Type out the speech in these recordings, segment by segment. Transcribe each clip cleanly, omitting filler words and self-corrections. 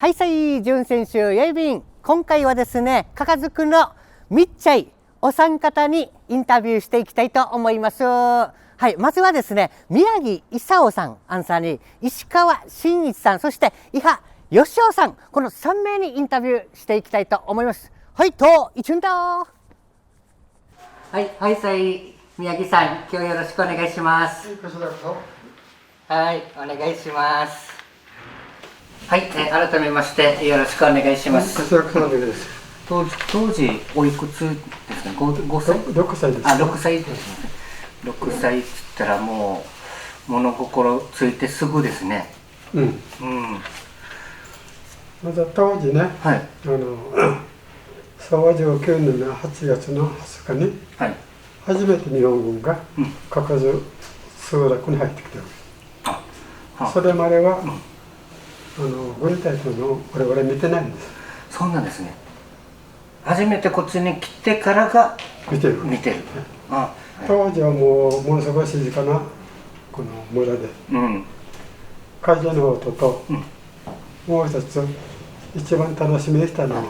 はい、さい、準選手、やいびん。今回はですね、かかずくのみっちゃいお三方にインタビューしていきたいと思います。はい、まずはですね、宮城勲さん、アンサーに石川真一さん、そして伊波義雄さん、この3名にインタビューしていきたいと思います。はい、と、一瞬だ。はい、はい、さい、宮城さん、今日よろしくお願いします。はい、お願いします。はい、改めましてよろしくお願いします。当時おいくつですかね。5歳？6歳です。6歳ですね。6歳っつったらもう物心ついてすぐですね。まだ当時ね、はい、昭和19年の8月の20日に、はい、初めて日本軍が嘉数集落に入ってきたわけです。それまでは、軍隊というのを我々見てないんです。そうなんですね。初めてこっちに来てからが見てる。当時はもうものすごい静かなこの村で、火事の音と、もう一つ一番楽しみにしたのは、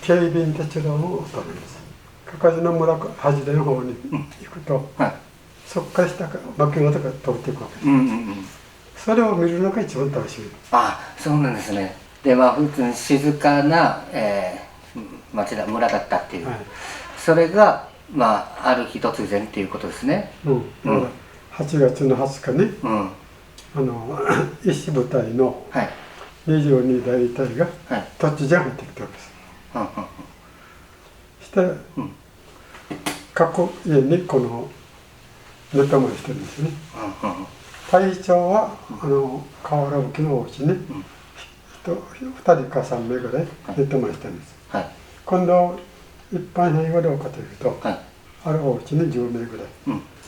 警備員鉄道の音なんです。嘉数の村端での方に行くと、そこから下から牧野とか通っていくわけです。それを見るのが一番楽しみ。そうなんですね。で、普通に静かな、町だ、村だったっていう、それが、ある日突然っていうことですね。8月の20日に、一部隊の22大隊が突然入ってきたわけです。して、各家にこの寝泊まりしてるんですね。隊長は瓦葺きのお家に2人か3名ぐらい寝泊まりしてるんです。今度一般兵はどうかというと、あるお家に10名ぐらい、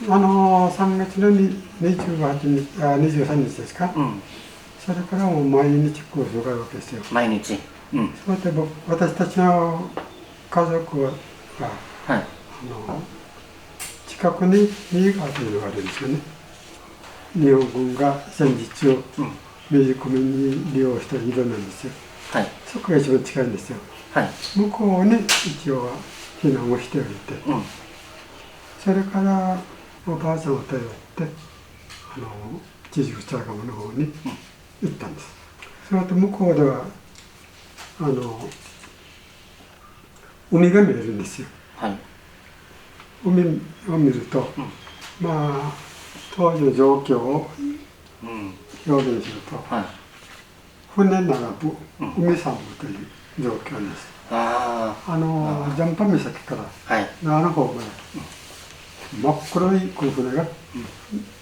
3月の23日ですか、それからもう毎日空襲があるわけですよ。毎日。それで私たちの家族は、近くに新川というのがあるんですよね。日本軍が戦時中、明治国民に利用した井戸なんですよ。そこが一番近いんですよ。向こうに一応は避難をしておいて、それからおばあちゃんを頼って千々二川の方に行ったんです。その後向こうでは海が見えるんですよ。海を見ると、当時の状況を表現すると、船並ぶ海三部という状況です。ジャンパ岬から長野方まで真っ黒い船が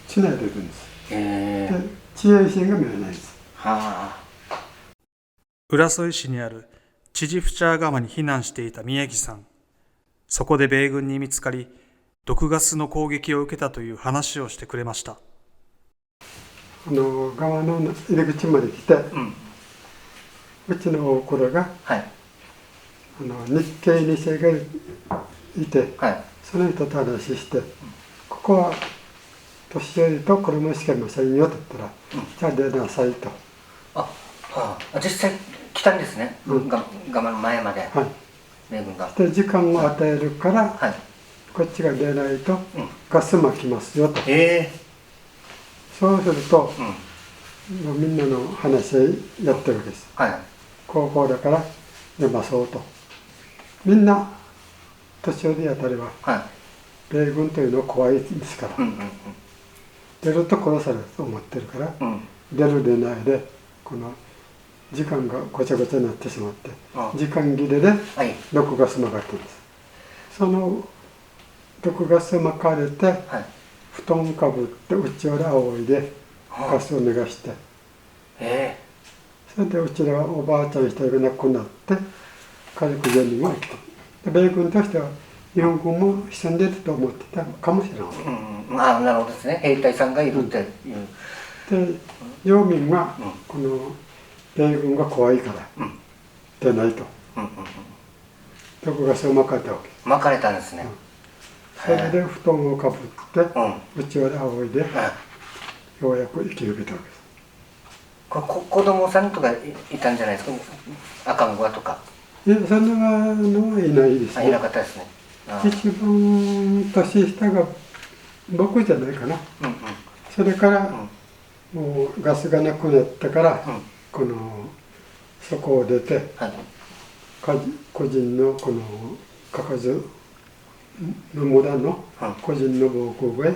つないでるんです。で、地平線が見えないです。浦添市にある千々二川に避難していた宮城さん。そこで米軍に見つかり、毒ガスの攻撃を受けたという話をしてくれました。川の入り口まで来て、うちのおふくろが、日系2世がいて、その人と話して、ここは年寄りと子供しかいませんよと言ったら、じゃあ出なさいと。実際来たんですね、ガマの前まで。米軍が。で、時間を与えるから、こっちが出ないとガス巻きますよと。そうすると、みんなの話し合いやってるわけです。高校だから出ましょうと。みんな年寄りあたりは、米軍というのは怖いですから、出ると殺されると思ってるから、出る出ないでこの時間がごちゃごちゃになってしまって、時間切れで毒ガス巻かれたんです。その毒ガス巻かれて、布団かぶってうちわで仰いでガスを流して、それでうちらおばあちゃん一人が亡くなって家族全員が生きた。米軍としては日本軍も潜んでると思ってたかもしれない。なるほどですね。兵隊さんがいるっていう。で、領民がこの米軍が怖いから出ないと。毒ガスを巻かれたわけ。巻かれたんですね。それで布団をかぶってうちわで仰いでようやく生き抜けたわけです。子供さんとかいたんじゃないですか、赤ん坊とか。いや、そんなのはいないですね。いなかったですね。一番年下が僕じゃないかな。それから、もうガスがなくなったから、そこを出て、個人のかかずの村の個人の防空壕へ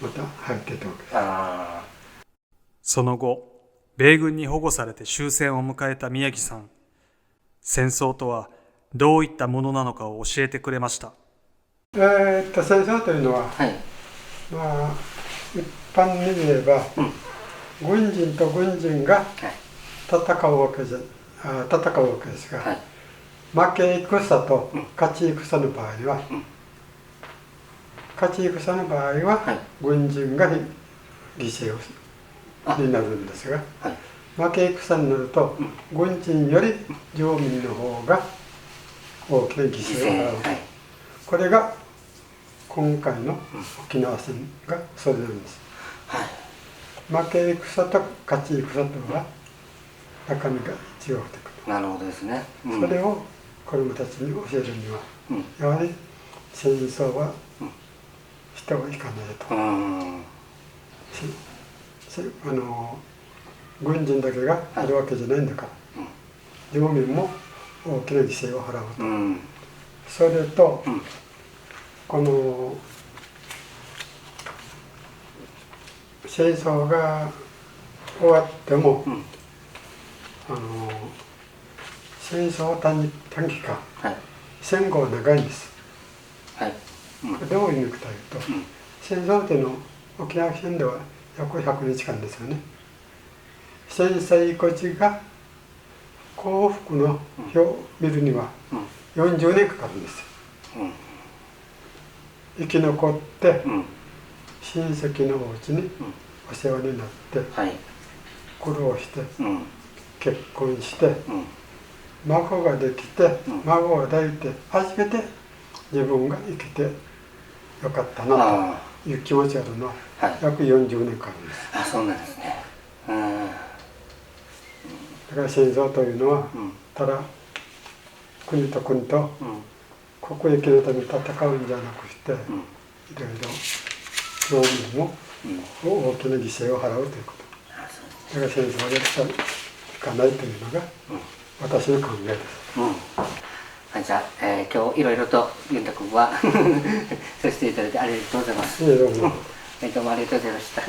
また入ってたわけです。その後、米軍に保護されて終戦を迎えた宮城さん。戦争とはどういったものなのかを教えてくれました。戦争というのは、まあ一般に言えば、軍人と軍人が戦うわけですが、負け戦と勝ち戦の場合は、勝ち戦の場合は軍人が犠牲になるんですが、負け戦になると軍人より領民の方が大きな犠牲を払う。これが今回の沖縄戦がそれなんです。負け戦と勝ち戦とは中身が違うてくる。なるほどですね。それを子どもたちに教えるには、やはり戦争はしてはいかないと。軍人だけがいるわけじゃないんだから、領民も大きな犠牲を払うと。それと、この戦争が終わっても、戦争は短期間、戦後は長いんです。どういう意味かというと、戦争というのは沖縄県では約100日間ですよね。戦災孤児が幸福の日を見るには40年かかるんですよ。生き残って、親戚のお家にお世話になって、苦労して、結婚して、孫ができて、孫を抱いて初めて自分が生きてよかったなという気持ちがあるのは約40年かかるんです。そうなんですね。だから戦争というのは、ただ国と国と国益のために戦うんじゃなくして、いろいろ領民も大きな犠牲を払うということ。だから戦争をやってはいかないというのが私の考えです。じゃあ、今日いろいろとユンタ君はさせていただいてありがとうございます。どうもどうもありがとうございました。